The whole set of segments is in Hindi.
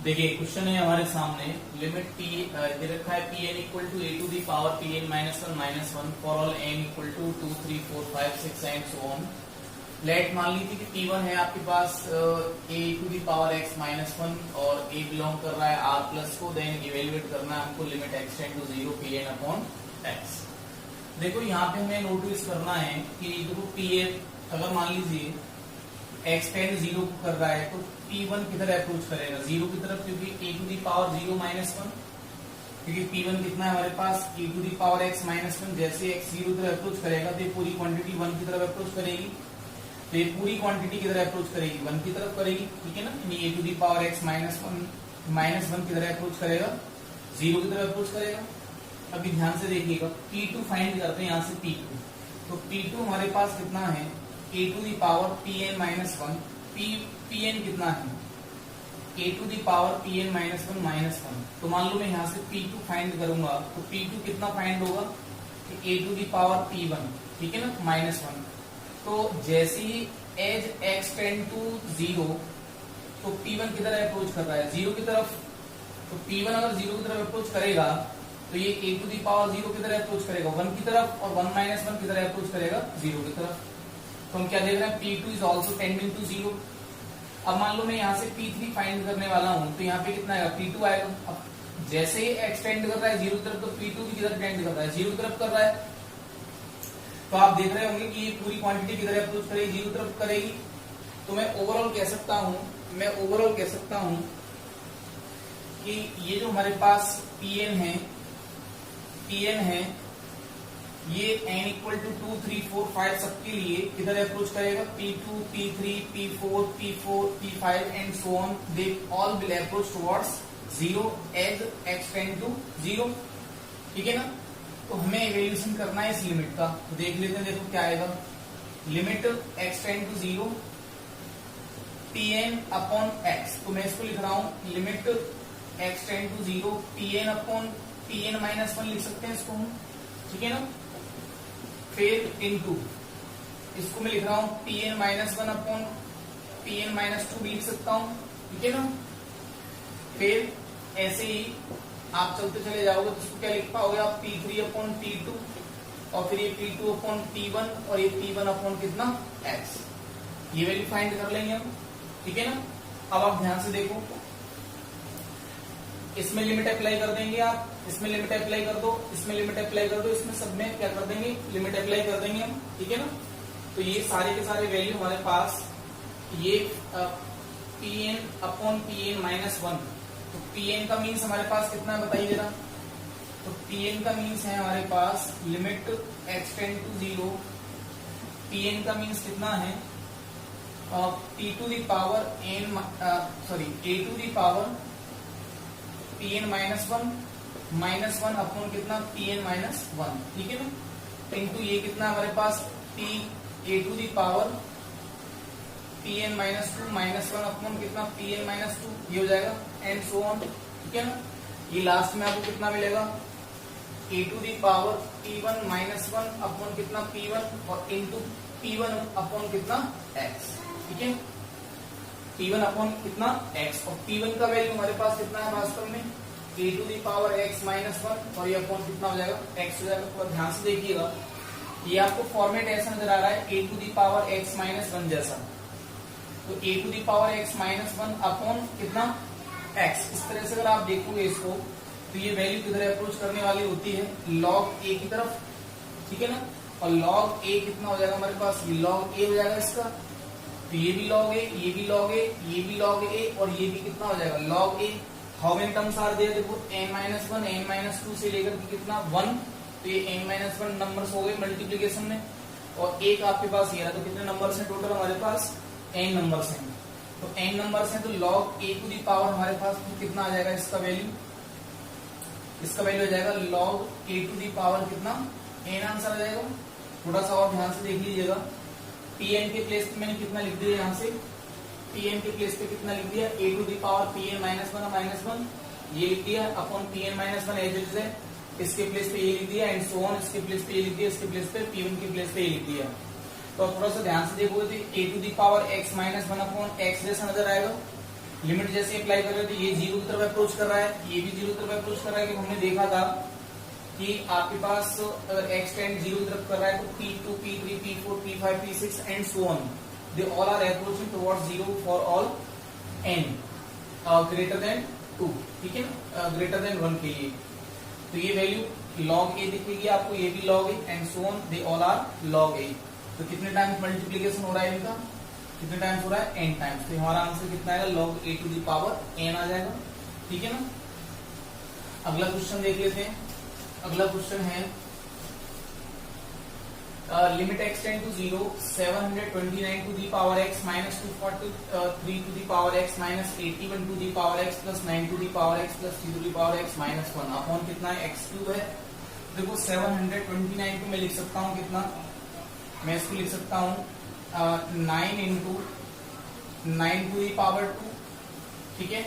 देखिए क्वेश्चन है हमारे सामने लिमिट टी दे रखा है P N equal to A to the power P N minus one for all N equal to 2 3 4 5 6 and so on. Let मान लीजिए कि P1 है आपके पास A to the power X minus one और ए बिलोंग कर रहा है आर प्लस को, देन इवेल्युएट करना है हमको limit x tend to 0 P N upon X. देखो यहाँ पे हमें नोटिस करना है कि देखो पी एन अगर मान लीजिए एक्स टेंड 0 को कर रहा है तो P1 किधर अप्रोच करेगा 0 की तरफ, क्योंकि A to the power 0 minus one, क्योंकि P1 कितना है हमारे पास A to the power X minus one. जैसे एक्स 0 की तरफ अप्रोच करेगा तो ये पूरी क्वांटिटी 1 की तरफ अप्रोच करेगी, तो ये पूरी क्वांटिटी किधर अप्रोच करेगी 1 की तरफ करेगी, ठीक है ना। A to the power X minus one किधर अप्रोच करेगा 0 की तरफ अप्रोच करेगा। अभी ध्यान से देखिएगा P2 फाइंड करते हैं यहाँ से P2, तो P2 हमारे पास कितना है A to the power P N minus one, P N कितना है A to the power P N minus one. तो मान लो मैं यहाँ से P2 फाइंड करूंगा तो P2 कितना फाइंड होगा ए टू दी पावर P1, ठीक है ना, माइनस वन। तो जैसे ही एज एक्स टेंड टू 0 तो P1 किधर अप्रोच कर रहा है 0 की तरफ, तो P1 अगर 0 की तरफ अप्रोच करेगा तो ये ए टू दी पावर 0 किधर अप्रोच करेगा 1 की तरफ, और 1 माइनस वन किधर अप्रोच करेगा 0 की तरफ। तो हम क्या देख रहे हैं P2 is also tending to 0। अब मान लो मैं यहाँ से P3 फाइंड करने वाला हूँ तो यहाँ पे कितना आएगा P2 आएगा। अब जैसे ही एक्स टेंड कर रहा है 0 की तरफ तो P2 भी किधर टेंड कर रहा है 0 की तरफ कर रहा है। तो आप देख रहे होंगे कि ये पूरी क्वांटिटी किधर अप्रोच करेगी 0 की तरफ करेगी। तो मैं ओवरऑल कह सकता हूँ कि ये जो हमारे पास Pn है ये n इक्वल टू 2 3 4 5 सबके लिए किधर अप्रोच करेगा P2 P3 P4 P5 and so on, they all will approach towards 0 as x tend to 0, ठीक है ना। तो हमें इवैल्यूएशन करना है इस लिमिट का, तो देख लेते हैं। देखो क्या आएगा limit x tend to 0 Pn upon x। तो मैं इसको लिख रहा हूं limit x tend to 0 Pn upon Pn minus one लिख सकते हैं इसको हम, ठीक है ना। फिर इनटू इसको मैं लिख रहा हूं Pn minus one upon Pn minus to भी लिख सकता हूं, ठीक है ना। फिर ऐसे ही आप चलते चले जाओगे तो इसको क्या लिख पाओगे आप P3 अपॉन P2, और फिर ये P2 अपॉन P1 और ये P1 अपॉन कितना x, ये वैल्यू फाइंड कर लेंगे हम, ठीक है ना। अब आप ध्यान से देखो, इसमें लिमिट अप्लाई कर देंगे आप, इसमें लिमिट अप्लाई कर दो, इसमें लिमिट अप्लाई कर दो, इसमें सब में क्या कर देंगे लिमिट अप्लाई कर देंगे हम, ठीक है ना। तो ये सारे के सारे वैल्यू हमारे पास ये Pn upon Pn minus one. तो Pn का मीन्स हमारे पास कितना है बताइए जरा। तो Pn का मीन्स है हमारे पास limit x tend to 0, Pn का मीन्स कितना है P to the power A to the power Pn minus one upon कितना Pn माइनस वन, ठीक है ना। इनटू ये कितना हमारे पास A to the power Pn minus two minus one upon कितना Pn माइनस टू, ये हो जाएगा एंड सो ऑन, ठीक है ना। ये लास्ट में आपको कितना मिलेगा A to the power P1 minus one upon कितना P1 और इनटू P1 अपॉन कितना x, ठीक है। P1 अपॉन कितना x, और P1 का वैल्यू हमारे पास कितना है वास्तव में a to the power x minus one, और ये अपॉन कितना हो जाएगा x हो जाएगा। तो ध्यान से देखिएगा ये आपको फॉर्मेट ऐसा नजर आ रहा है a to the power x minus one जैसा। तो a to the power x minus one upon कितना x, इस तरह से अगर आप देखोगे इसको तो ये वैल्यू किधर अप्रोच करने वाली होती है log a की तरफ, ठीक है ना। और log a कितना हो जाएगा हमारे पास log a हो जाएगा इसका, तो ये भी log a, ये भी log a, ये भी log a, और ये भी कितना हो जाएगा log a। How many terms are there, देखो n minus one n minus two से लेकर के कितना 1, तो ये n माइनस वन नंबर्स हो गए मल्टीप्लीकेशन में, और एक आपके पास ये रहा। तो कितने नंबर्स हैं टोटल हमारे पास n नंबर्स हैं। तो n नंबर्स हैं तो log a to the power हमारे पास कितना आ जाएगा इसका वैल्यू हो जाएगा log a to the power कितना n आंसर आ जाएगा। थोड़ा सा और ध्यान से देख लीजिएगा, Pn के प्लेस पे मैंने कितना लिख दिया यहाँ से, Pn के प्लेस पे कितना लिख दिया a to the power Pn minus one ये लिख दिया upon Pn minus one as it is है, इसके प्लेस पे ये लिख दिया एंड सो ऑन, इसके प्लेस पे ये लिख दिया, इसके प्लेस पे P1 के प्लेस पे ये लिख दिया। तो थोड़ा सा ध्यान से देखोगे तो a to the power x minus one upon x जैसा नजर आएगा, लिमिट जैसे अप्लाई कर रहे थे, ये जीरो की तरफ अप्रोच कर रहा है, ये भी जीरो की तरफ अप्रोच कर रहा है। कि हमने देखा था कि आपके पास अगर x टेंड जीरो की तरफ कर रहा है तो P2, P3, P4, P5, P6 and so on, they all are approaching towards zero for all n greater than 2, ठीक है ना, ग्रेटर देन 1 के लिए। तो ये वैल्यू log a दिखेगी आपको, ये भी log a and so on, they all are log a। तो कितने टाइम्स मल्टीप्लीकेशन हो रहा है इनका, कितने टाइम्स हो रहा है, n टाइम्स। तो हमारा आंसर कितना आएगा, log a to the power n आ जाएगा, ठीक है ना। अगला क्वेश्चन देख लेते हैं। अगला क्वेश्चन है limit x tend to 0 729 to the power x minus 243 to the power x minus 81 to the power x plus 9 to the power x plus 3 to the power x minus 1 upon कितना है, x क्यूब है। देखो 729 को मैं लिख सकता हूँ कितना, मैं इसको लिख सकता हूँ 9 इंटू 9 टू द पावर 2, ठीक है,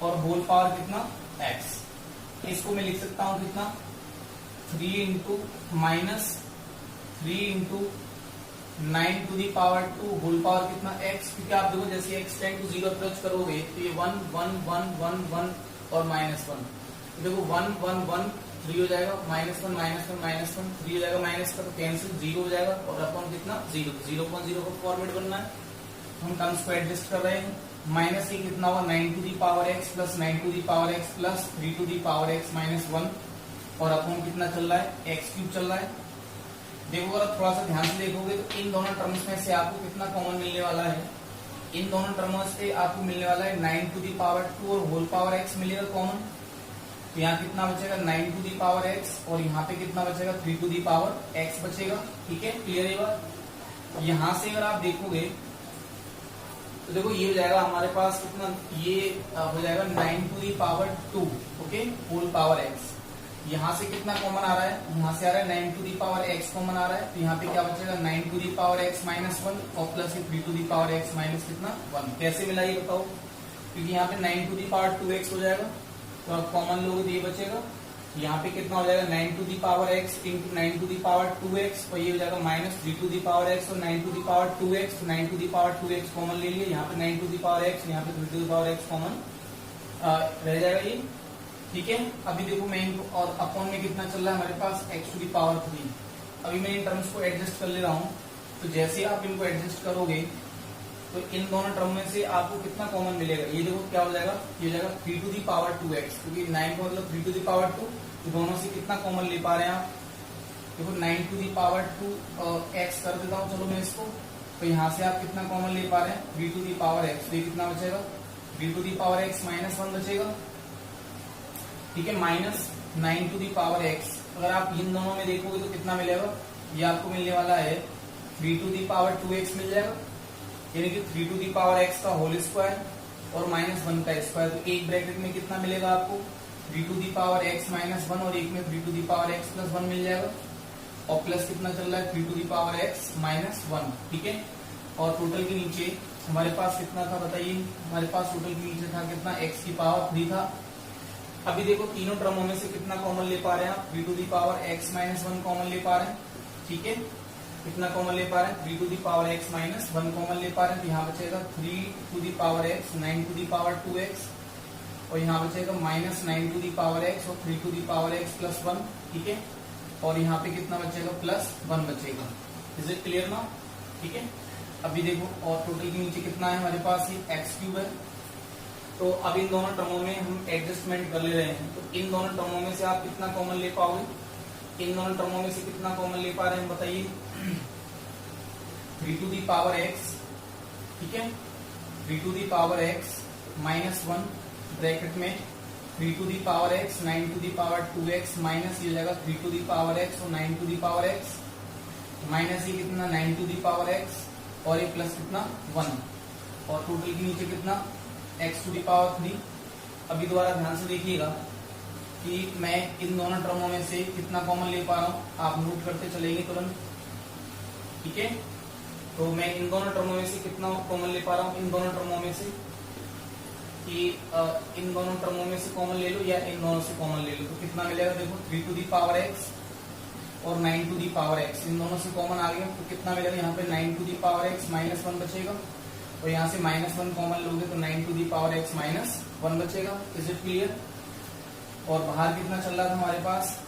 और होल पावर कितना x। इसको मैं लिख सकता हूँ कितना 3 into minus 3 into 9 to the power 2 whole power कितना x, क्योंकि आप देखो जैसे x टेंड टू 0 अप्रोच करोगे तो ये 1 1 1 1 1 और माइनस 1, तो देखो 1 1 1 3 हो जाएगा, माइनस 1 माइनस 1 माइनस 1 3 हो जाएगा, माइनस का तो कैंसिल 0 हो जाएगा, और अपॉन कितना 0 0.0 का फॉर्मेट बनना है। हम टर्म्स को एडजस्ट कर रहे हैं। माइनस ये कितना होगा 9 to the power x plus 9 to the power x plus 3 to the power x minus 1, और अपॉन कितना चल रहा है, x क्यूब चल रहा है। देखो अगर थोड़ा सा ध्यान से देखोगे तो इन दोनों टर्म्स में से आपको कितना कॉमन मिलने वाला है, इन दोनों टर्म्स से आपको मिलने वाला है 9 टू दी पावर 2 और होल पावर x मिलेगा कॉमन। तो यहाँ कितना बचेगा 9 टू दी पावर x, और यहाँ पे कितना बचेगा 3 टू दी पावर x बचेगा, ठीक है, क्लियर है बात। यहाँ से अगर आप देखोगे तो देखो ये हो जाएगा हमारे पास कितना, ये हो जाएगा 9 to the power 2, okay, whole power x। यहाँ से कितना कॉमन आ रहा है, यहाँ से आ रहा है 9 to the power x common आ रहा है, तो यहाँ पे क्या बचेगा 9 to the power x minus 1 और plus 3 to the power x minus कितना 1। कैसे मिला ये बताओ, क्योंकि यहाँ पे 9 टू दी पावर 2x हो जाएगा, तो अब कॉमन लोगे तो ये बचेगा। यहाँ पे कितना हो जाएगा 9 to the power x into 9 to the power 2x, और ये हो जाएगा minus 3 to the power x और 9 टू दी पावर 2x, तो 9 to the power 2x common ले लिए, यहाँ पे 9 टू दी पावर x, यहाँ पे 3 to the power x common रह जाएगा ये, ठीक है। अभी देखो मैं इनको, और अपॉन में कितना चल रहा है हमारे पास x टू दी पावर 3। अभी मैं इन टर्म्स को एडजस्ट कर ले रहा हूँ, तो जैसे आप इनको एडजस्ट करोगे तो इन दोनों टर्म में से आपको कितना कॉमन मिलेगा, ये देखो क्या हो जाएगा, ये हो जाएगा 3 टू दी पावर 2x, क्योंकि 9 का मतलब 3 टू दी पावर 2, तो दोनों से कितना कॉमन ले पा रहे हैं आप, देखो 9 टू दी पावर 2 x कर देता हूँ, चलो मैं इसको, तो यहाँ से आप कितना कॉमन ले पा रहे हैं 3 टू दी पावर x, तो ये कितना बचेगा 3 to the power x minus 1 बचेगा, ठीक है, minus 9 to the power x। अगर आप इन दोनों में देखोगे तो कितना मिलेगा, ये आपको मिलने वाला है 3 टू दी पावर 2x मिल जाएगा, यानी कि 3 टू दी पावर x का होल स्क्वायर और माइनस 1 का स्क्वायर। तो एक ब्रैकेट में कितना मिलेगा आपको 3 to the power x minus 1, और एक में 3 to the power x plus 1 मिल जाएगा, और प्लस कितना चल रहा है 3 to the power x minus 1, ठीक है। और टोटल के नीचे हमारे पास कितना था बताइए, हमारे पास टोटल के नीचे था कितना x की पावर 3 था। अभी देखो तीनों टर्मों में से कितना कॉमन ले पा रहे हैं आप, 3 to the power x minus 1 common ले पा रहे हैं, ठीक है, कितना कॉमन ले पा रहे हैं 3 to the power x minus 1 common ले पा रहे हैं, तो यहाँ बचेगा 3 to the power x 9 to the power 2x, और यहाँ बचेगा minus 9 to the power x और 3 to the power x plus 1, ठीक है, और यहाँ पे कितना बचेगा प्लस 1 बचेगा। इज इट क्लियर ना, ठीक है। अभी देखो और टोटल के नीचे कितना है हमारे पास, ये x क्यूब है। तो अब इन दोनों टर्मों में हम एडजस्टमेंट कर ले रहे हैं, तो इन दोनों टर्मों में से आप कितना कॉमन ले पाओगे, इन दोनों टर्मों में से कितना कॉमन ले पा रहे हैं बताइए 3 टू दी पावर x, ठीक है, 3 to the power x minus 1 bracket में 3 to the power x 9 to the power 2x minus ये हो जाएगा 3 टू दी पावर x और 9 to the power x minus ये कितना 9 टू दी पावर x और ये प्लस कितना 1, और टोटल के नीचे कितना x टू दी पावर 3। अभी दोबारा ध्यान से देखिएगा कि मैं इन दोनों टर्मों में से कितना कॉमन ले पा रहा हूँ, आप नोट करते चलेंगे तुरंत, ठीक है। तो मैं इन दोनों टर्मों में से कितना कॉमन ले पा रहा हूँ, इन दोनों टर्मों में से, कि इन दोनों टर्मों में से कॉमन ले लो या इन दोनों से कॉमन ले लो, तो कितना मिलेगा देखो 3 टू दी पावर x और 9 टू दी पावर x, इन दोनों से कॉमन आ गया तो कितना मिलेगा यहाँ पे 9 to the power x minus 1 बचेगा, और यहाँ से -1 कॉमन लोगे तो 9 to the power x minus 1 बचेगा। Is it clear? और बाहर कितना चल रहा था हमारे पास?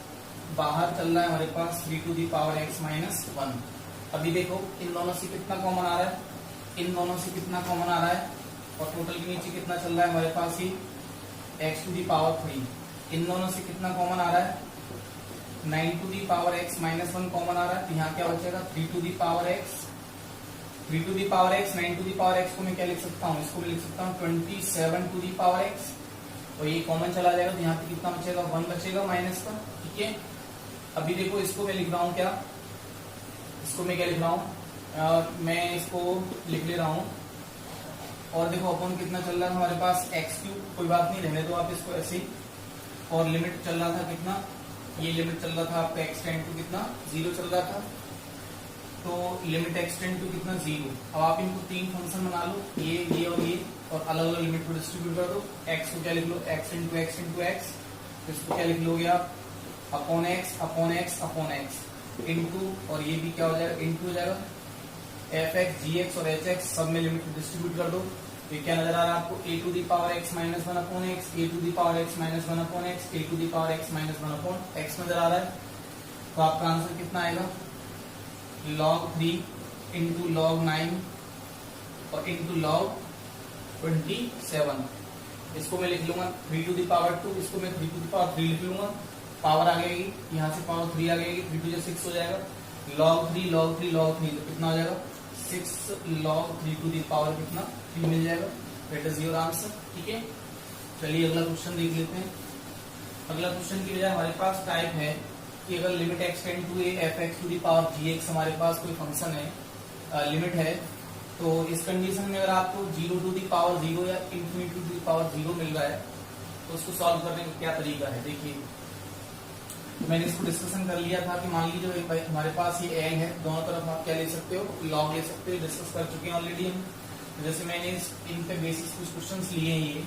बाहर चल रहा है हमारे पास 3 to the power x minus 1। अभी देखो इन दोनों से कितना कॉमन आ रहा है, इन दोनों से कितना कॉमन आ रहा है, और टोटल के नीचे कितना चल रहा है हमारे पास ही x टू दी पावर 3। इन दोनों से कितना कॉमन आ रहा है? 9 to the power x minus 1 common आ रहा है। तो यहाँ क्या बचेगा? 3 to the power x, 3 to the power x, 9 to the power x को मैं क्या लिख सकता हूँ? इसको मैं लिख सकता हूँ 27 टू दी पावर x, और ये कॉमन चला जाएगा तो यहाँ पे कितना बचेगा? 1 बचेगा माइनस का। ठीक है, अभी देखो इसको मैं लिख रहा हूँ क्या, इसको मैं क्या लिख रहा हूँ, मैं इसको लिख ले रहा हूँ। और देखो अपन कितना चल रहा है हमारे पास? x3, कोई बात नहीं, रहने दो आप इसको ऐसे ही। और लिमिट चल रहा था कितना? ये लिमिट चल रहा था आपका x टेंड टू कितना? 0 चल रहा था। तो लिमिट x टेंड टू कितना? 0। अब आप इनको 3 फंक्शन बना लो, ये और अलग अलग लिमिट को डिस्ट्रीब्यूट कर दो। x को क्या लिख लो? x into x into x. इसको क्या लिख लोगे आप? Upon x upon x upon x into, और ये भी क्या हो जाएगा? इंटू हो जाएगा। एफ एक्स, जी एक्स और एच एक्स सब में लिमिट को डिस्ट्रीब्यूट कर दो। तो क्या नजर आ रहा है आपको? A to the power X minus 1 upon X, A to the power X minus 1 upon X, A to the power X minus 1 upon X नजर आ रहा है। तो आपका आंसर कितना आएगा? log 3 इंटू log 9 और इंटू log 27। इसको मैं लिख लूंगा 3 टू दी पावर 2, इसको मैं 3 टू दी पावर 3 लिख लूंगा। पावर आ जाएगी, यहाँ से पावर 3 आ जाएगी, 3 टू 6 हो जाएगा। log 3 log 3 log 3 तो कितना हो जाएगा? 6 log 3 टू दी पावर कितना? 3 मिल जाएगा। That is your answer. ठीक है, चलिए अगला क्वेश्चन देख लेते हैं। अगला क्वेश्चन की बजाय हमारे पास टाइप है कि अगर limit x tend to a f x to the power gx हमारे पास कोई फंक्शन है, लिमिट है, तो इस कंडीशन में अगर आपको 0 टू दी पावर 0 या इंफिनिटी टू दी पावर 0 मिल रहा है तो उसको सॉल्व करने का क्या तरीका है? देखिए, तो मैंने इसको डिस्कशन कर लिया था कि मान लीजिए हमारे पास ये एल है, दोनों तरफ आप क्या ले सकते हो? लॉग ले सकते हो। डिस्कस कर चुके हैं ऑलरेडी हम। तो जैसे मैंने इन पे बेसिस कुछ क्वेश्चंस लिए हैं ये,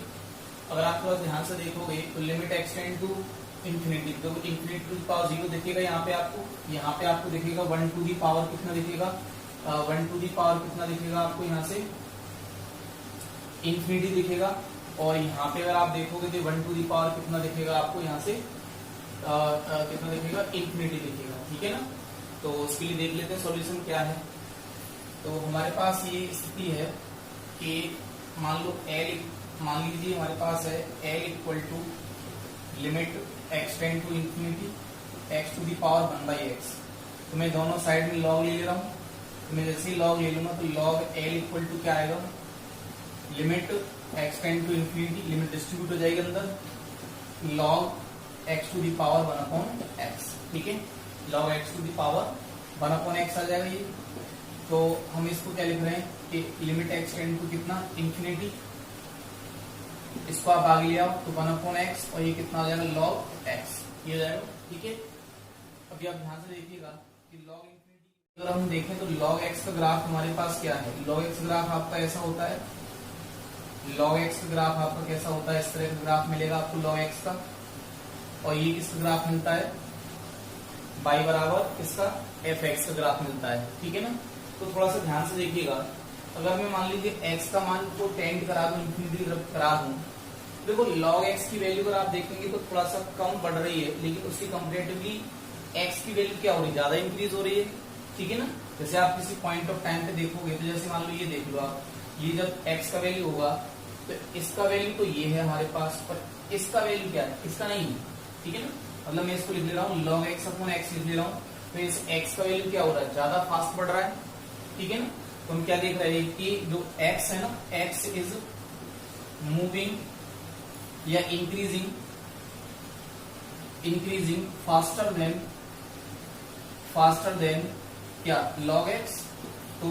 अगर आप थोड़ा ध्यान से देखोगे तो limit x tend to infinity, तो इंफिनिटी टू दी पावर 0 दिखेगा यहाँ पे आपको दिखेगा 1 टू दी पावर कितना दिखेगा? 1 टू दी पावर कितना दिखेगा आपको? यहाँ से इंफिनिटी दिखेगा। और यहाँ पे अगर आप देखोगे तो 1 टू दी पावर कितना दिखेगा आपको? यहाँ से कितना दिखेगा? इंफिनिटी दिखेगा। ठीक है ना? तो उसके लिए देख लेते हैं सॉल्यूशन क्या है। तो हमारे पास ये स्थिति है कि मान लीजिए हमारे पास है L equal to limit x tend to infinity x to the power 1 by x. तो मैं दोनों साइड में log ले रहा हूँ। तो मैं जैसे ही log ले लूंगा तो log L इक्वल टू क्या आएगा? Limit x tend to infinity, limit distribute हो जाएगी अंदर, log x to the power 1 upon x. ठीक है, log x to the power 1 upon X आ जाएगा ये। तो हम इसको क्या लिख रहे हैं कि लिमिट x टेंड टू कितना? इंफिनिटी। इसको आप आगे ले आओ तो 1 अपॉन एक्स, और ये कितना आ जाएगा? log x, ये हो जाएगा। ठीक है, अभी आप ध्यान से देखिएगा कि log इंफिनिटी अगर हम देखें तो log x का ग्राफ हमारे पास क्या है? log x ग्राफ आपका ऐसा होता है, log x का ग्राफ आपका कैसा होता है? इस तरह का ग्राफ मिलेगा आपको log x का। और ये किसका ग्राफ मिलता है? y बराबर इसका एफ एक्स का ग्राफ मिलता है। ठीक है ना? तो थोड़ा सा ध्यान से देखिएगा, अगर मैं मान लीजिए x का मान को टेंड करा दूं, इंफिनिटी की तरफ करा दूं, देखो log x की वैल्यू अगर आप देखेंगे तो थोड़ा सा कम बढ़ रही है, लेकिन उसकी कंपेरेटिवली x की वैल्यू क्या हो रही है? ज्यादा इंक्रीज हो रही है। ठीक है ना? जैसे आप किसी पॉइंट ऑफ टाइम पे देखोगे तो जैसे मान लो ये देख लो आप, ये जब x का वैल्यू होगा तो इसका वैल्यू तो ये है हमारे पास, पर इसका वैल्यू क्या है? इसका नहीं है। ठीक है ना? मतलब मैं इसको लिख ले रहा हूँ log x अपॉन x लिख ले रहा हूँ, तो इस x का वैल्यू क्या हो रहा है? ज्यादा फास्ट बढ़ रहा है। ठीक है ना? तो हम क्या देख रहे हैं कि जो x है ना, x इज मूविंग या इंक्रीजिंग फास्टर देन क्या? log x। तो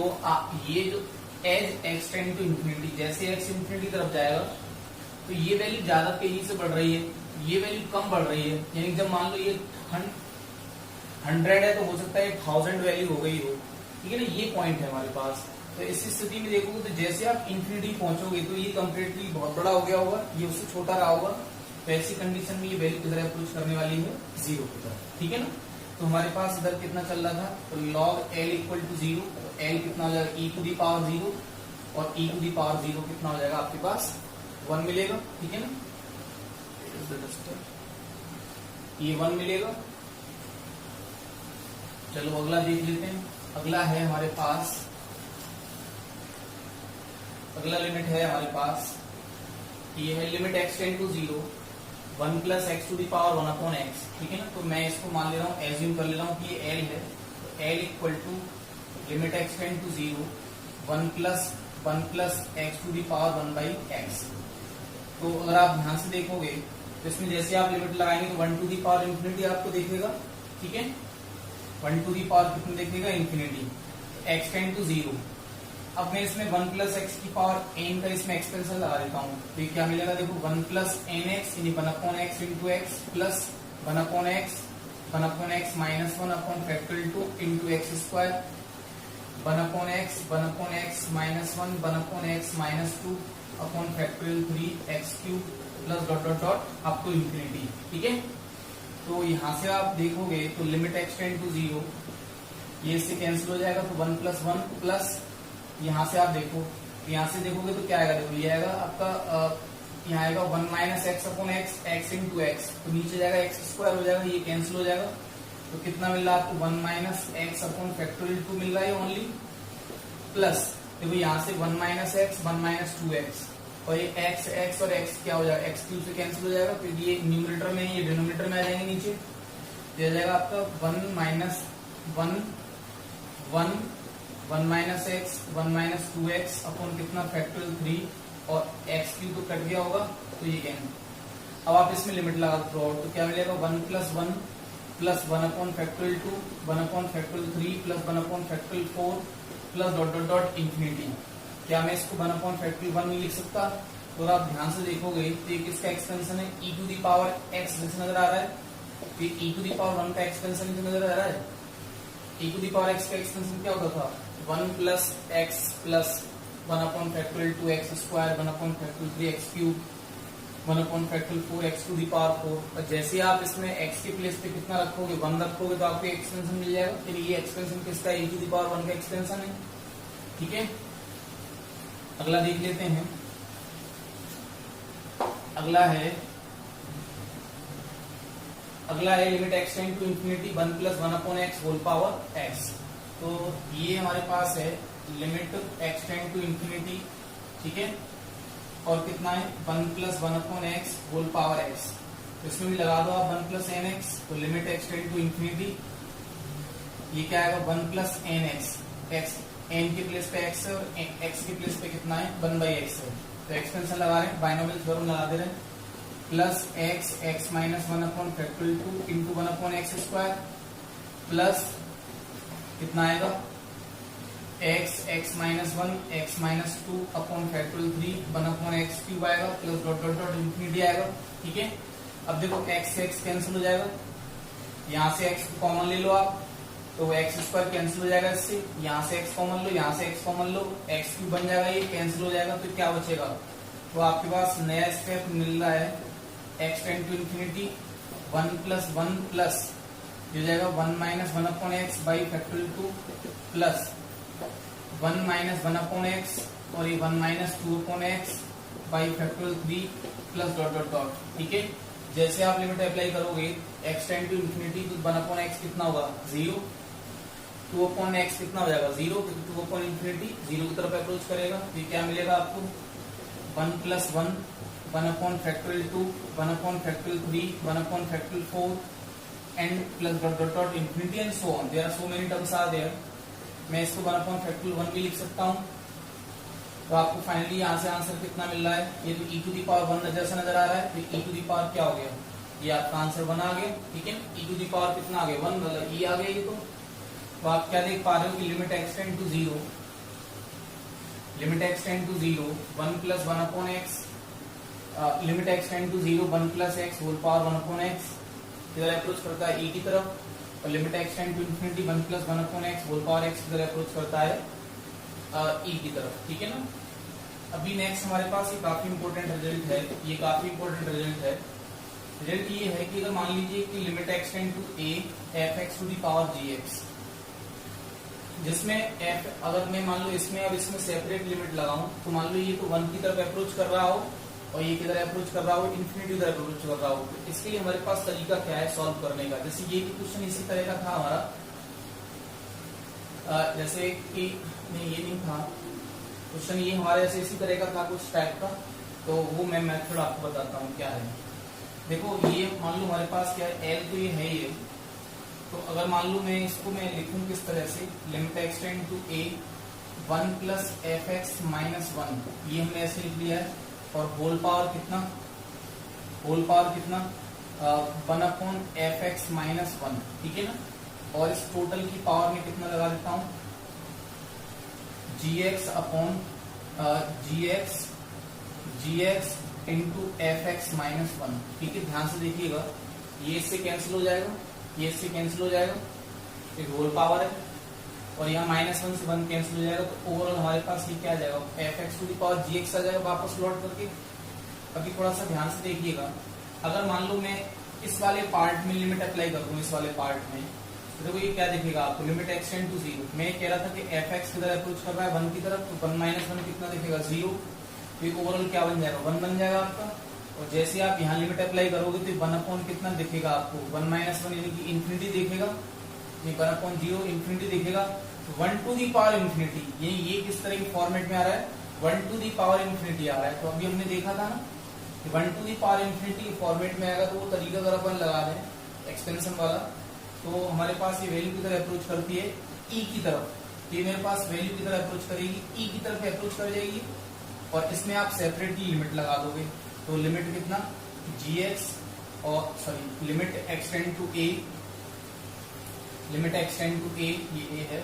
ये जो as x tend to infinity, जैसे x इंफिनिटी तरफ जाएगा तो ये वैल्यू ज्यादा तेजी से बढ़ रही है, ये वैल्यू कम बढ़ रही है। यानी जब मान लो ये 100 है तो हो सकता है 1000 वैल्यू हो गई हो। ठीक है ना? ये पॉइंट है हमारे पास। तो इस स्थिति में देखोगे तो जैसे आप इंफिनिटी पहुंचोगे तो ये कंपेरेटिवली बहुत बड़ा हो गया होगा, ये उससे छोटा रहा होगा। तो ऐसी कंडीशन में ये वैल्यू किधर अप्रोच करने वाली है? 0 की तरफ। ठीक है ना? तो हमारे पास इधर कितना चल रहा था? तो log L equal to 0, L कितना हो जाएगा? e टू दी पावर 0, और e टू दी पावर 0 कितना हो जाएगा आपके पास 1 मिलेगा, ठीक है ना, ये 1 मिलेगा। चलो अगला देख लेते हैं। अगला है हमारे पास, अगला लिमिट है हमारे पास, ये है limit x tend to 0 1 plus x to the power 1 upon x, ठीक है ना। तो मैं इसको मान ले रहा हूँ, एज्यूम कर ले रहा हूँ कि ये l है, तो l equal to limit x tend to 0 1 plus x to the power 1 by x. तो अगर आप ध्यान से देखोगे तो इसमें जैसे आप लिमिट लगाएंगे तो 1 टू दी पावर इंफिनिटी आपको देखेगा, ठीक है, 1 टू दी पावर कितना देखेगा इंफिनिटी, x टेंड टू 0। अब मैं इसमें 1 प्लस एक्स की पावर n का इसमें एक्सपेंशन लगा देता हूँ, तो ये क्या मिलेगा, देखो 1 प्लस एन एक्स यानी 1 upon x into x plus 1 upon x minus 1 upon factorial 2 into x square 1 upon x minus 1 1 upon x minus 2 upon factorial 3 x cube plus dot dot dot up to infinity, ठीक है। तो यहाँ से आप देखोगे तो लिमिट एक्स टेंड टू 0 ये इससे कैंसिल हो जाएगा, तो 1 प्लस 1 प्लस यहाँ से आप देखो, यहाँ से देखोगे तो क्या आएगा, देखो ये आएगा आपका यहाँ आएगा 1 minus x upon x into x, तो नीचे जाएगा एक्स स्क्वायर हो जाएगा, ये कैंसिल हो जाएगा। तो कितना मिल रहा है आपको 1 माइनस एक्स अपॉन फैक्टोरियल 2 मिल रहा है ओनली, प्लस देखो यहाँ से 1 माइनस एक्स 1 माइनस 2x और ये x और x क्या हो जाएगा, एक्स क्यूब से कैंसिल हो जाएगा, फिर ये न्यूमरेटर में ये डिनोमिनेटर में आ जाएंगे नीचे, ये जाएगा आपका 1 minus 1 minus x 1 minus 2x upon कितना फैक्टोरियल 3 और x क्यूब तो कट गया होगा, तो ये कैंसिल। अब आप इसमें लिमिट लगा दो तो क्या मिलेगा 1 plus 1 upon factorial 2 1 upon factorial 3 plus 1 upon factorial 4 plus dot dot dot infinity. क्या मैं इसको 1 अपॉन फैक्टोरियल 1 नहीं लिख सकता, तो आप ध्यान से देखोगे तो ये किसका एक्सपेंशन है, e to the power x जैसे नजर आ रहा है, तो e टू दी पावर 1 का एक्सपेंशन नजर आ रहा है। e to the power x का एक्सपेंशन क्या होता था 1 plus x plus 1 upon factorial 2x square 1 upon factorial 3x cube 1 upon factorial 4x to the power 4। और जैसे आप इसमें x के प्लेस पे कितना रखोगे 1 रखोगे तो आपको एक्सपेंशन मिल जाएगा, फिर ये एक्सपेंशन किसका e टू दी पावर 1 का एक्सपेंशन है, ठीक है। अगला देख लेते हैं। अगला है limit x tend to infinity 1 plus 1 upon x whole power x। तो ये हमारे पास है limit x tend to infinity, ठीक है, और कितना है 1 plus 1 upon x whole power x। तो इसमें भी लगा दो आप 1 प्लस एन एक्स, तो limit x tend to infinity ये क्या आएगा 1 प्लस एन एक्स एन के प्लेस पे x है और x के प्लेस पे कितना है 1 बाई एक्स है, तो एक्सपेंशन लगा रहे हैं, बाइनोमियल थ्योरम लगा दे रहे हैं, plus x minus 1 upon factorial 2 into 1 upon X square plus कितना आएगा x minus 1 x minus 2 upon factorial 3 1 upon X cube आएगा plus dot dot dot infinity आएगा, ठीक है। अब देखो x से x कैंसिल हो जाएगा, यहाँ से x को कॉमन ले लो आप, तो एक्स स्क्वायर कैंसिल हो जाएगा इससे, यहाँ से x कॉमन लो, यहाँ से x कॉमन लो, एक्स क्यूब बन जाएगा, ये कैंसिल हो जाएगा, तो क्या बचेगा, तो आपके पास नया स्टेप मिल रहा है x tend to infinity 1 plus 1 plus हो जाएगा 1 minus 1 upon x by factorial 2 plus 1 minus 1 upon x और ये 1 minus 2 upon x by factorial 3 plus dot dot dot, ठीक है। जैसे आप लिमिट अप्लाई करोगे x टेंड टू इंफिनिटी तो 1 अपॉन एक्स कितना होगा 0, 2 अपॉन एक्स कितना हो जाएगा 0, क्योंकि 2 अपॉन इंफिनिटी 0 की तरफ अप्रोच करेगा, तो क्या मिलेगा आपको 1 plus 1 upon factorial 2 1 upon factorial 3 1 upon factorial 4 and plus dot dot dot infinity and so on, there are so many terms are there. मैं इसको 1 अपॉन फैक्टोरियल 1 भी लिख सकता हूँ, तो आपको फाइनली यहाँ से आंसर कितना मिल रहा है, ये तो e टू दी पावर 1 जैसा नजर आ रहा है, तो e टू दी पावर क्या हो गया, ये आपका आंसर 1 आ गया, ठीक है। e टू दी पावर कितना आ गया 1, मतलब e आ गया ये तो आप क्या देख पा रहे हो कि limit x tend to 0 1 plus 1 upon x limit x tend to 0 1 plus x whole power 1 upon x इधर अप्रोच करता है e की तरफ, और limit x tend to infinity 1 plus 1 upon x whole power x इधर अप्रोच करता है e की तरफ, ठीक है ना। अभी नेक्स्ट हमारे पास ये काफी इंपॉर्टेंट रिजल्ट है, ये काफी इंपॉर्टेंट रिजल्ट है। रिजल्ट ये है कि अगर मान लीजिए कि limit x tend to a f x to the power gx, जिसमें f अगर मैं मान लो इसमें और इसमें सेपरेट लिमिट लगाऊं तो मान लो ये तो 1 की तरफ अप्रोच कर रहा हो और ये किधर अप्रोच कर रहा हो, इन्फिनिटी की तरफ अप्रोच कर रहा हो। तो इसके लिए हमारे पास तरीका क्या है सॉल्व करने का। जैसे ये भी क्वेश्चन इसी तरह का था हमारा, जैसे कि नहीं ये नहीं था क्वेश्चन, ये हमारे जैसे इसी तरह का था कुछ टाइप का। तो वो मैं मेथड आपको बताता हूँ क्या है। देखो ये मान लो हमारे पास क्या है, एल तो ये है ये, तो अगर मान लो मैं इसको मैं लिखूं किस तरह से, limit extend to a 1 plus f x minus 1, ये हमने ऐसे लिख लिया है। और होल पावर कितना, होल पावर कितना 1 अपॉन एफ एक्स माइनस 1, ठीक है ना। और इस टोटल की पावर में कितना लगा देता हूं, G X upon G X into F x minus 1, ठीक है। ध्यान से देखिएगा, ये इससे कैंसिल हो जाएगा, ये इससे कैंसिल हो जाएगा, एक होल पावर है और यहाँ माइनस 1 से 1 कैंसिल हो जाएगा। तो ओवरऑल हमारे पास ये क्या आ जाएगा, F x to the power ji X आ जाएगा वापस लौट करके। अभी थोड़ा सा ध्यान से देखिएगा, अगर मान लो मैं इस वाले पार्ट में लिमिट अप्लाई कर दूं, इस वाले पार्ट में, तो देखो ये क्या दिखेगा आपको, लिमिट एक्सटेंड टू 0। मैं कह रहा था कि एफ एक्स किधर अप्रोच कर रहा है 1 की तरफ, तो 1 माइनस 1 कितना दिखेगा 0। तो ओवरऑल क्या बन जाएगा 1 बन जाएगा आपका। और जैसे आप यहाँ लिमिट अप्लाई करोगे तो 1 अपॉन कितना दिखेगा आपको, 1 माइनस 1 यानी कि इन्फिनिटी दिखेगा, 1 अपॉन 0 इन्फिनिटी दिखेगा। 1 टू दी पावर इन्फिनिटी, ये किस तरह के फॉर्मेट में आ रहा है, 1 टू दी पावर इन्फिनिटी आ रहा है। तो अभी हमने देखा था ना कि 1 to the power infinity format में आएगा तो वो तरीका अगर अपन लगा दें एक्सपेंशन वाला, तो हमारे पास ये वैल्यू की तरफ अप्रोच करती है ई की तरफ। ये मेरे पास वैल्यू की तरफ अप्रोच करेगी, ई की तरफ अप्रोच कर जाएगी और इसमें आप सेपरेटली लिमिट लगा दोगे। तो लिमिट कितना जी एक्स और sorry limit extend to A, limit extend to A, ये ए है,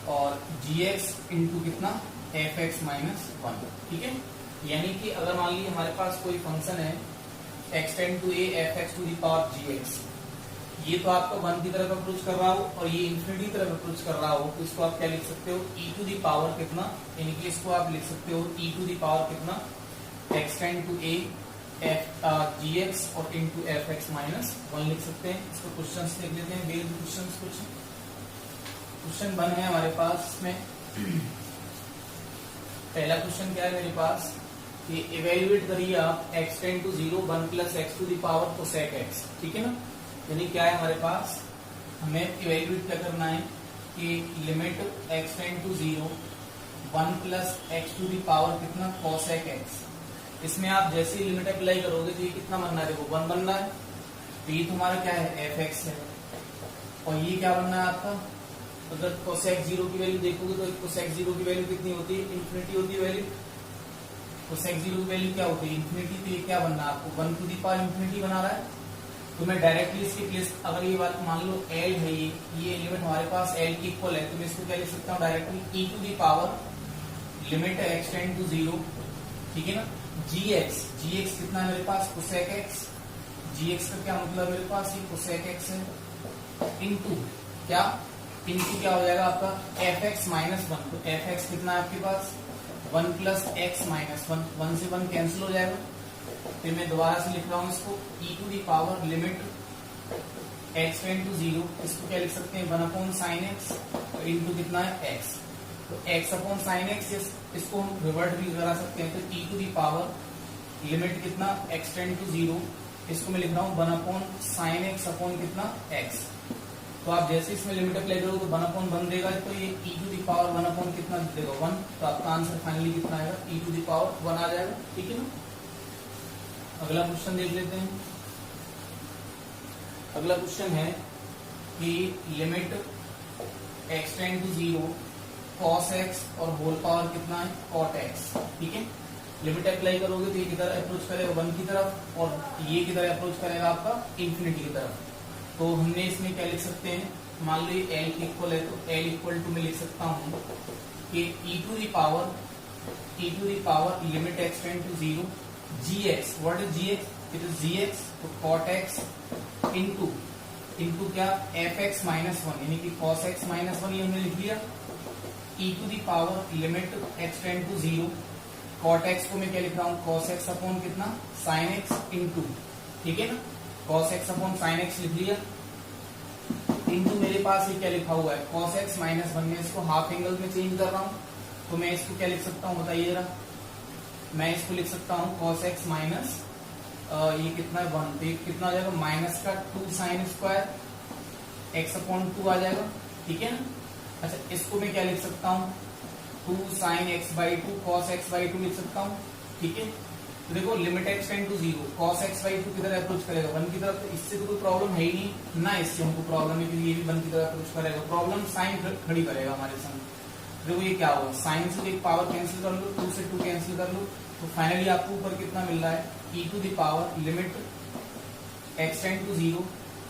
और जी एक्स इंटू कितना एफ एक्स माइनस 1, ठीक है। यानी कि अगर मान लीजिए हमारे पास कोई फंक्शन है x tend to a f x to the power ji x, ये तो आपको 1 की तरफ अप्रोच कर रहा हो और ये इन्फिनिटी की तरफ अप्रोच कर रहा हो, तो इसको आप क्या लिख सकते हो, ई टू दी पावर कितना, यानी कि इसको आप लिख सकते हो ई टू दी पावर कितना x tend to a f g x और इंटू एफ एक्स माइनस 1 लिख सकते हैं। इसको क्वेश्चन लिख लेते हैं, बेस्ड क्वेश्चन। क्वेश्चन 1 है हमारे पास में। पहला क्वेश्चन क्या है मेरे पास, कि इवेल्युएट करिए आप x tend to 0 1 plus x to the power cosec x, ठीक है ना। यानी क्या है हमारे पास, हमें इवेल्युएट क्या करना है कि limit extend to 0 1 plus x to the power कितना कोसेक एक्स। इसमें आप जैसे ही लिमिट अप्लाई करोगे तो ये कितना बनना है, देखो 1 बनना है। तो ये तुम्हारा क्या है एफ एक्स है, और ये क्या बनना है आपका, अगर कोसेक 0 की वैल्यू देखोगे तो कोसेक 0 की वैल्यू कितनी होती है, इन्फिनिटी होती है वैल्यू। कोसेक 0 की वैल्यू क्या होती है, इन्फिनिटी। तो ये क्या बनना है आपको 1 टू दी पावर इन्फिनिटी बना रहा है। तो मैं डायरेक्टली इसकी प्लेस, अगर ये बात मान लो एल है, ये लिमिट हमारे पास एल की इक्वल है, तो मैं इसको क्या लिख सकता हूँ directly e to the power limit extend to 0, ठीक है ना। जी एक्स कितना है मेरे पास कोसेक एक्स, जी एक्स का क्या मतलब मेरे पास ये कोसेक एक्स है, इनटू क्या, इनटू क्या हो जाएगा आपका एफ एक्स माइनस 1। तो एफ एक्स कितना है आपके पास 1 प्लस एक्स माइनस 1, 1 से 1 कैंसिल हो जाएगा। फिर मैं दोबारा से लिख रहा हूँ इसको E to the power limit extend to 0, इसको क्या लिख सकते हैं 1 अपॉन साइन एक्स इंटू कितना है एक्स। तो एक्स अपॉन साइन एक्स, इसको हम रिवर्ट भी करा सकते हैं। तो ई टू दी पावर लिमिट कितना एक्सटेंड टू 0, इसको मैं लिख रहा हूँ 1 अपॉन साइन एक्स अपॉन कितना एक्स। तो आप जैसे इसमें लिमिट अप्लाई करोगे तो 1 अपॉन 1 देगा, तो ये ई टू दी पावर 1 अपॉन कितना देगा 1। तो आपका आंसर फाइनली कितना आएगा ई टू दी पावर 1 आ जाएगा, ठीक है ना। अगला क्वेश्चन देख लेते हैं। अगला क्वेश्चन है कि limit extend to 0 cos x और होल पावर कितना है cot x, ठीक है। लिमिट अप्लाई करोगे तो ये किधर अप्रोच करेगा 1 की तरफ और ये किधर अप्रोच करेगा आपका इन्फिनिटी की तरफ। तो हमने इसमें क्या लिख सकते हैं, मान लो ये l इक्वल है, तो l इक्वल टू में लिख सकता हूँ कि e to the power limit extend to 0 gx, what is gx, it is gx, तो cot x इंटू क्या fx माइनस 1, यानी कि cos x माइनस 1, ये हमने लिख लिया। e to the power limit extend to 0 cot x को मैं क्या लिख रहा हूँ cos x अपॉन कितना sin x इंटू, ठीक है ना, cos x upon sin x लिख लिया। इंटू मेरे पास ये क्या लिखा हुआ है cos x माइनस 1 में इसको हाफ एंगल में चेंज कर रहा हूँ, तो मैं इसको क्या लिख सकता हूँ बताइए जरा। मैं इसको लिख सकता हूँ cos x माइनस ये कितना है 1, तो कितना आ जाएगा माइनस का 2 साइन स्क्वायर x अपॉन 2 आ जाएगा, ठीक है ना। अच्छा इसको मैं क्या लिख सकता हूँ 2 sine x by 2 cos x by 2 लिख सकता हूँ, ठीक है। तो देखो limit x tend to 0 cos x by 2 किधर अप्रोच करेगा 1 की तरफ, तो इससे तो कोई प्रॉब्लम है ही नहीं ना, इससे हमको प्रॉब्लम है क्योंकि ये भी 1 की तरफ अप्रोच करेगा, प्रॉब्लम साइन खड़ी करेगा हमारे संग। देखो ये क्या होगा साइन से एक पावर कैंसिल कर लो, 2 से 2 कैंसिल कर लो, तो फाइनली आपको ऊपर कितना मिल रहा है e to the power limit x tend to 0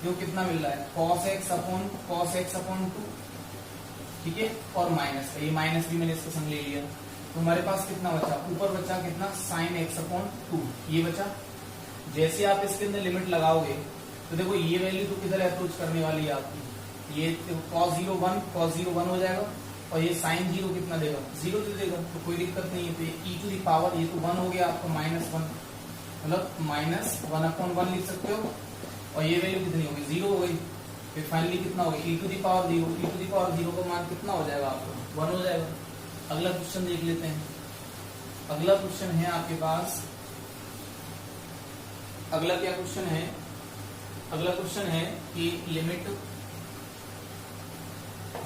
जो कितना मिल रहा है cos x अपॉन 2, ठीक है, और माइनस का ये माइनस भी मैंने इसका संग ले लिया, तो हमारे पास कितना बचा ऊपर बचा कितना साइन x अपॉन 2 ये बचा। जैसे आप इसके अंदर लिमिट लगाओगे तो देखो ये वैल्यू तो किधर अप्रोच करने वाली है आपकी, ये cos 0 1 हो जाएगा, और ये साइन 0 कितना देगा 0 दे देगा, तो कोई दिक्कत नहीं है। तो ये e टू द पावर ये तो 1 हो गया आपका माइनस 1, मतलब माइनस 1 अपॉन 1 लिख सकते हो, और ये वैल्यू कितनी होगी 0 हो गई, फिर फाइनली कितना होगा e to the power 0, e to the power 0 का मान कितना हो जाएगा आपको 1 हो जाएगा। अगला क्वेश्चन देख लेते हैं। अगला क्वेश्चन है आपके पास, अगला क्या क्वेश्चन है, अगला क्वेश्चन है कि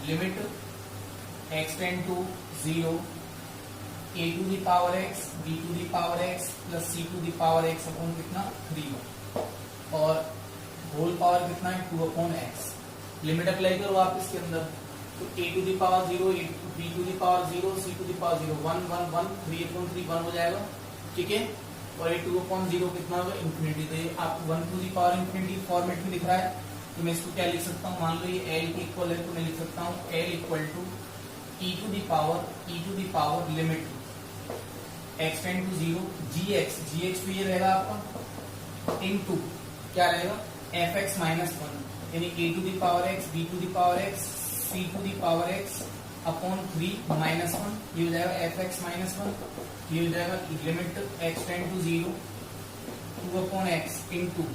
limit x tend to 0 a to the power x b to the power x plus c to the power x upon कितना 3 और होल पावर कितना है 2 अपॉन x। लिमिट अप्लाई करो आप इसके अंदर, तो a to the power 0 b to the power 0 c to the power 0 1 1 1 3 upon 3 1 हो जाएगा, ठीक है, और ये 2 अपॉन 0 कितना होगा इंफिनिटी, तो ये आप 1 to the power infinity format में दिख रहा है, तो मैं इसको क्या लिख सकता हूँ मान लो ये l के इक्वल है, तो मैं लिख सकता हूँ l equal to e to the power limit x tend to 0 gx तो ये रहेगा आपका इनटू क्या रहेगा fx माइनस 1 यानी a to the power x b to the power x c to the power x upon 3 minus 1, ये हो जाएगा fx माइनस 1, ये हो जाएगा limit x tend to 0 2 upon x into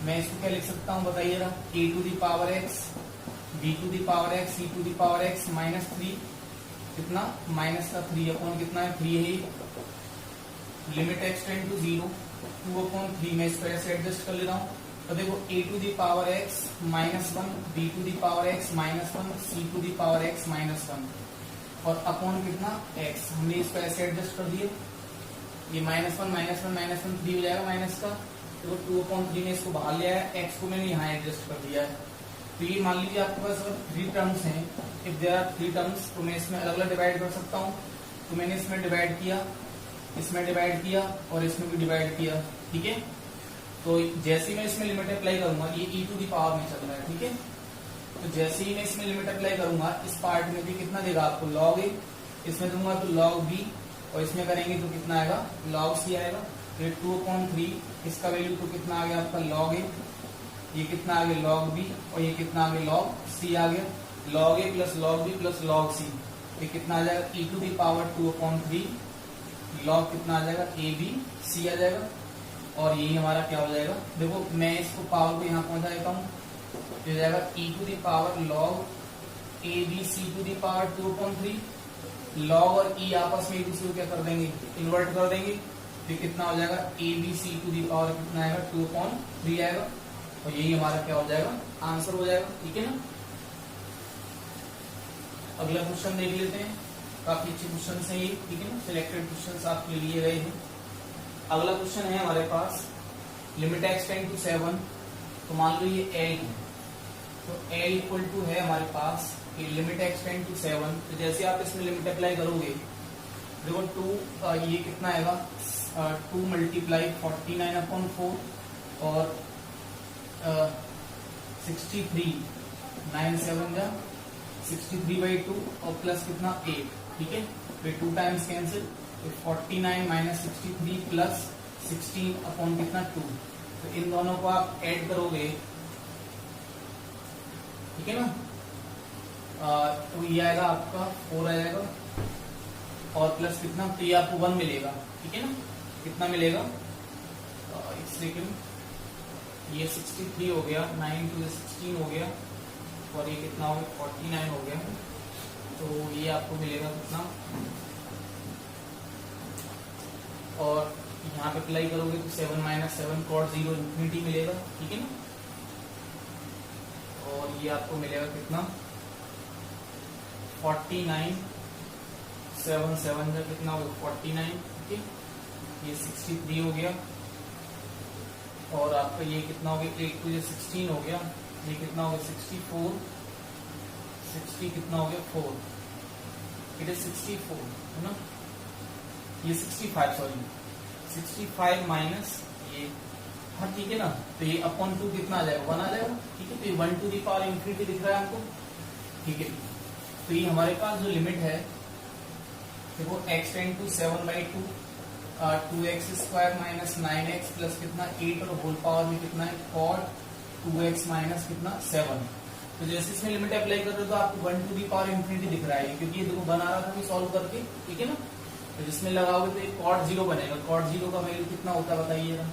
मैं इसको क्या लिख सकता हूँ बताइए ना a to the power x b to the power x c to the power x minus 3 कितना माइनस का 3 अपॉन कितना है 3 है, limit x tend to 0 2 upon 3 मैं इसको ऐसे एडजस्ट कर ले रहा हूँ, तो देखो a to the power x minus 1 b to the power x minus 1 c to the power x minus 1 और अपॉन कितना x, हमने इसको ऐसे एडजस्ट कर दिया, ये माइनस 1 3 हो जाएगा माइनस का, तो 2 अपॉन 3 में इसको बाहर ले आया, x को मैंने यहाँ एडजस्ट कर दिया है। तो ये मान लीजिए आपके पास अगर 3 टर्म्स हैं, इफ देयर आर 3 टर्म्स, तो मैं इसमें अलग अलग डिवाइड कर सकता हूँ, तो मैंने इसमें डिवाइड किया, इसमें डिवाइड किया और इसमें भी डिवाइड किया, ठीक है। तो जैसे ही मैं इसमें लिमिट अप्लाई करूंगा ये e टू द पावर में चल रहा है, ठीक है, तो जैसे ही मैं इसमें लिमिट अप्लाई करूंगा इस पार्ट में भी कितना देगा आपको log a, इसमें दूंगा तो log b, और इसमें करेंगे तो कितना आएगा log c आएगा, तो 2/3 इसका वैल्यू तो कितना आ गया आपका log a, ये कितना आ गया log b, और ये कितना आ गया log c आ गया, log a plus log b plus log c, ये कितना आ जाएगा e to the power 2/3 log कितना आ जाएगा a b c आ जाएगा, और यही हमारा क्या हो जाएगा, देखो मैं इसको पावर को यहाँ पहुंचा देता हूँ, हो जाएगा e to the power log a b c to the power 2/3, log और e आपस में एक दूसरे को क्या कर देंगे इन्वर्ट कर देंगे, तो कितना हो जाएगा a b c to the power कितना आएगा 2/3 आएगा, और यही हमारा क्या हो जाएगा आंसर हो जाएगा, ठीक है ना। अगला क्वेश्चन देख लेते हैं, काफी अच्छे क्वेश्चन है ये, ठीक है ना, सिलेक्टेड क्वेश्चन आपके लिए गए हैं। अगला क्वेश्चन है हमारे पास लिमिट x टेंड टू 7, तो मान लो ये l है, तो l इक्वल टू है हमारे पास ये लिमिट x टेंड टू 7, तो जैसे आप इसमें लिमिट अप्लाई करोगे देखो 2 ये कितना आएगा 2 मल्टीप्लाई 49/4 और 63 9 7 जा 63/2 और प्लस कितना 8, ठीक है, फिर 2 टाइम्स कैंसिल, तो 49 माइनस 63 प्लस 16 अपॉन कितना 2, तो इन दोनों को आप ऐड करोगे, ठीक है ना, तो ये आएगा आपका 4 आ जाएगा और प्लस कितना, तो ये आपको 1 मिलेगा, ठीक है ना, कितना मिलेगा एक सेकेंड, ये 63 हो गया, 9 to 16 हो गया, और ये कितना हो गया 49 हो गया। तो ये आपको मिलेगा कितना, और यहाँ पे अप्लाई करोगे तो 7 - 7 cot 0 इंफिनिटी मिलेगा, ठीक है ना। और ये आपको मिलेगा कितना 49 7 7 का कितना हो गया 49, ठीक है। ये 63 हो गया, और आपका ये कितना हो गया 8 to 16 हो गया, ये कितना हो गया 64, 60 कितना हो गया 4, इट इज 64 है ना। ये 65 सॉरी 65 माइनस ये, हाँ ठीक है ना। तो ये अपॉन 2 कितना आ जाएगा 1 आ जाएगा, ठीक है। तो ये 1 to the power इंफिनिटी दिख रहा है आपको, ठीक है। तो ये हमारे पास जो लिमिट है देखो x tend to 7/2 2x square minus 9x plus कितना 8 और होल पावर में कितना है cot 2x माइनस कितना 7। तो जैसे इसमें लिमिट अप्लाई कर रहे हो तो आपको 1 to the power इंफिनिटी दिख रहा है, क्योंकि ये देखो बना रहा था कि सॉल्व करके, ठीक है ना। तो जिसमें लगाओगे तो ये cot 0 बनेगा। cot 0 का वैल्यू कितना होता है बताइएगा,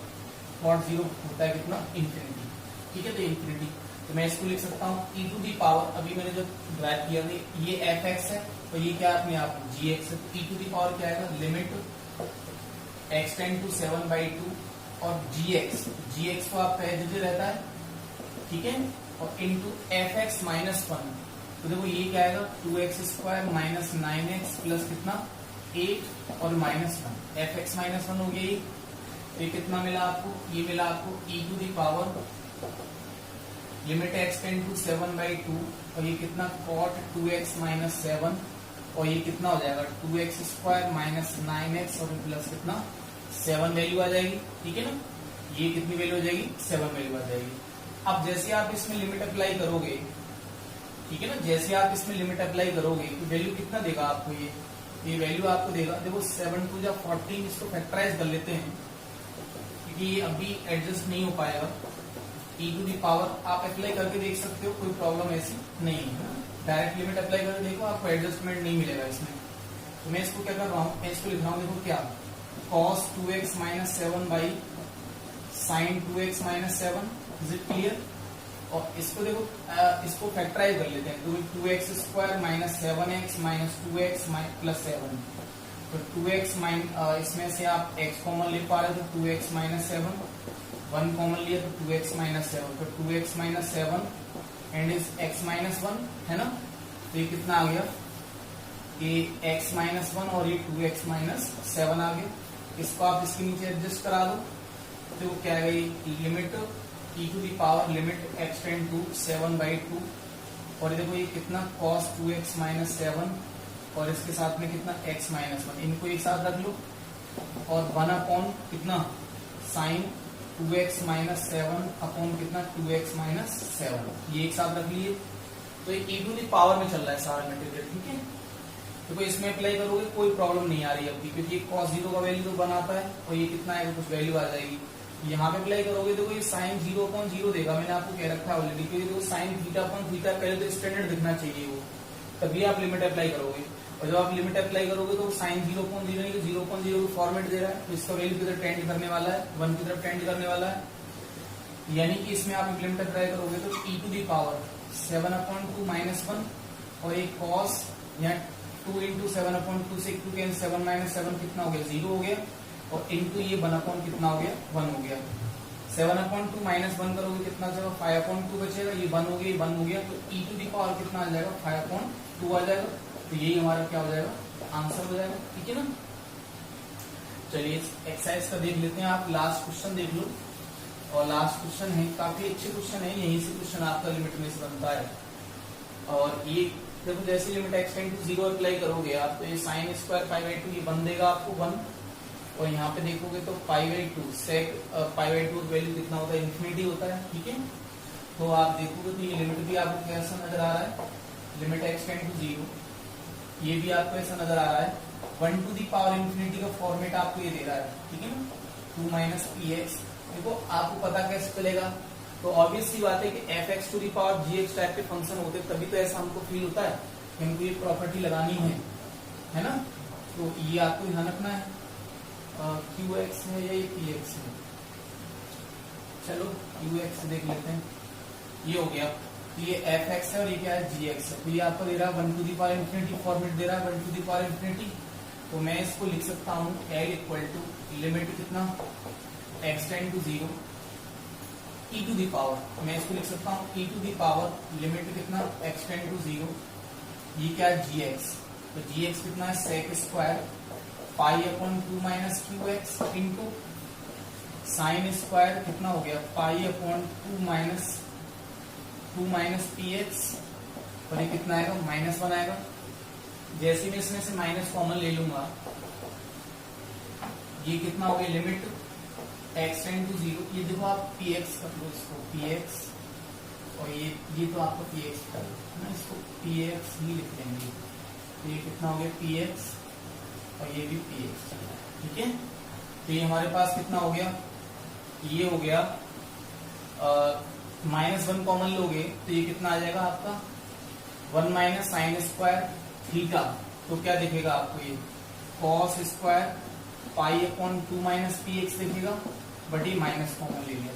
cot 0 होता है कितना इंफिनिटी, ठीक है। तो इंफिनिटी, तो मैं इसको लिख सकता हूँ e टू दी पावर, अभी मैंने जो ड्राइव किया था ये fx है, तो ये क्या अपने आप gx है। तो e टू दी पावर क्या आएगा लिमिट x टेंड टू 7/2 और gx को आप एज रहता है, ठीक है, और इंटू fx माइनस 1। तो देखो ये क्या आएगा 2x square minus 9x plus कितना 8 और माइनस 1, fx माइनस 1 हो गया ये। तो ये कितना मिला आपको, ये मिला आपको e to the power limit x tend to 7/2 और ये कितना cot 2x माइनस 7, और ये कितना हो जाएगा 2x स्क्वायर माइनस 9x और प्लस कितना 7 वैल्यू आ जाएगी, ठीक है ना। ये कितनी वैल्यू आ जाएगी 7 वैल्यू आ जाएगी। अब जैसे आप इसमें लिमिट अप्लाई करोगे, ठीक है ना, जैसे आप इसमें लिमिट अप्लाई करोगे तो वैल्यू कितना देगा आपको, ये वैल्यू आपको देगा देखो 7 to the 14, इसको फैक्टराइज कर लेते हैं क्योंकि ये अभी एडजस्ट नहीं हो पाएगा। e टू दी पावर आप अप्लाई करके देख सकते हो, कोई प्रॉब्लम ऐसी नहीं है। डायरेक्ट लिमिट अप्लाई करके देखो आपको एडजस्टमेंट नहीं मिलेगा इसमें। तो मैं इसको क्या कर रहा हूँ, मैं इसको लिख रहा हूँ देखो क्या cos 2x minus 7 by sin 2x minus 7, is it clear. और इसको देखो इसको फैक्टराइज कर लेते हैं, तो 2x square minus 7x minus 2x plus 7। तो 2x इसमें से आप x कॉमन ले पा रहे हो, तो 2x माइनस 7, 1 कॉमन लिया तो 2x माइनस 7, तो 2x minus 7 and is x minus 1 है ना। तो ये कितना आ गया, ये x माइनस 1 और ये 2x माइनस 7 आ गया। इसको आप इसके नीचे एडजस्ट करा दो, तो क्या है limit e to the power limit x tend to 7/2 और देखो ये कितना cos 2x माइनस 7 और इसके साथ में कितना x माइनस 1, इनको एक साथ रख लो, और 1 अपॉन कितना sin 2x माइनस 7 अपॉन कितना 2x माइनस 7, ये एक साथ रख लिए। तो ये e टू दी पावर में चल रहा है सारा मटेरियल, ठीक है। तो इसमें अप्लाई करोगे कोई प्रॉब्लम नहीं आ रही है अभी, क्योंकि cos 0 का वैल्यू तो बनाता है और ये कितना है कुछ वैल्यू आ जाएगी। यहाँ पे अप्लाई करोगे तो ये sin 0/0 देगा, मैंने आपको कह रखा है ऑलरेडी, क्योंकि देखो sin θ/θ पहले तो स्टैंडर्ड दिखना चाहिए वो, तभी आप लिमिट अप्लाई करोगे। और जब आप लिमिट अप्लाई करोगे तो sin 0/0 नहीं, 0/0 फॉर्मेट दे रहा है, तो इसका वैल्यू की तरफ टेंड करने वाला है, 1 की तरफ टेंड करने वाला है। यानी कि इसमें आप लिमिट अप्लाई करोगे तो e to the power 7/2 minus 1 और एक cos या 2 इंटू 7/2 से 2 के 7 माइनस 7 कितना हो गया 0 हो गया, और इंटू ये 1/, कितना हो गया 1 हो गया। 7/2 माइनस 1 करोगे कितना बचेगा 5/2 बचेगा, ये 1 हो गया, ये 1 हो गया, तो e टू दी पावर कितना आ जाएगा 5/2 आ जाएगा। तो यही हमारा क्या हो जाएगा आंसर हो जाएगा, ठीक है ना। चलिए एक्सरसाइज का देख लेते हैं, आप लास्ट क्वेश्चन देख लो। और लास्ट क्वेश्चन है, काफी अच्छे क्वेश्चन है, यहीं से क्वेश्चन आपका लिमिट में से बनता है। और ये देखो जैसे limit x tend to 0 apply करोगे आप, तो ये sin स्क्वायर 5/2 ये बन देगा आपको 1, और यहाँ पे देखोगे तो 5/2 sec 5/2 वैल्यू कितना होता है इंफिनिटी होता है, ठीक है। तो आप देखोगे तो ये लिमिट भी आपको कैसा नजर आ रहा है, लिमिट x टेंड टू 0, ये भी आपको ऐसा नजर आ रहा है। 1 टू दी पावर इंफिनिटी का फॉर्मेट आपको ये दे रहा है, ठीक है ना, 2 माइनस px। देखो आपको पता कैसे चलेगा, तो ऑब्वियस सी बात है कि fx to the power gx type के फंक्शन होते, तभी तो ऐसा हमको फील होता है कि हमको ये प्रॉपर्टी लगानी है ना। तो ये आपको ध्यान रखना है, qx है या ये px है। चलो qx देख लेते हैं, ये हो गया। तो ये एफ एक्स है और ये क्या है जी एक्स है। तो ये आपको दे रहा है 1 to the power infinity format दे रहा है 1 टू द पावर इंफिनिटी। तो मैं इसको लिख सकता हूँ एल इक्वल टू लिमिट कितना x tend to 0 e to the power, मैं इसको लिख सकता हूँ e to the power limit कितना एक्स टेंड टू 0, ये क्या है जी एक्स। तो जी एक्स कितना है sec square pi upon 2 minus q x into sine square कितना हो गया pi upon 2 minus p x, और ये कितना आएगा -1 आएगा। जैसे मैं इसमें से माइनस कॉमन ले लूंगा, ये कितना हो गया लिमिट एक्स टेंड टू 0, ये देखो आप पी एक्स कर लो इसको पी एक्स, और ये तो आपको पी एक्स कर लो ना, इसको पी एक्स ही लिख देंगे। तो ये कितना हो गया पी एक्स और ये भी पी एक्स, ठीक है। तो ये हमारे पास कितना हो गया, ये हो गया -1 कॉमन लोगे तो ये कितना आ जाएगा आपका 1 माइनस साइन स्क्वायर थीटा, तो क्या दिखेगा आपको ये cos square pi upon 2 minus p x दिखेगा, बट ये माइनस कॉमन ले लिया।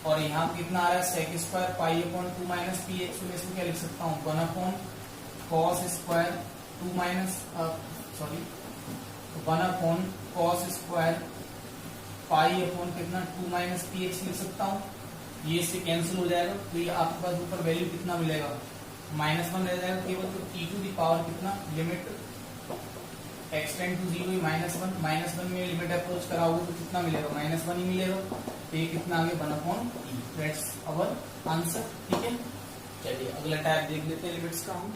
और यहाँ कितना आ रहा है sec square pi upon 2 minus p x, तो मैं इसको क्या लिख सकता हूँ 1 upon cos square 2 minus 1 upon cos square pi upon कितना 2 माइनस पी एक्स लिख सकता हूँ। ये इससे कैंसिल हो जाएगा, तो ये आपके पास ऊपर वैल्यू कितना मिलेगा -1 रह जाएगा केवल। तो ई टू द पावर कितना लिमिट एक्स टेंड टू 0 -1 में लिमिट अप्रोच कराओगे तो कितना मिलेगा -1 ही मिलेगा। तो ये कितना आ गया 1 upon e, that's our answer, ठीक है। चलिए अगला टाइप देख लेते हैं लिमिट्स का हम।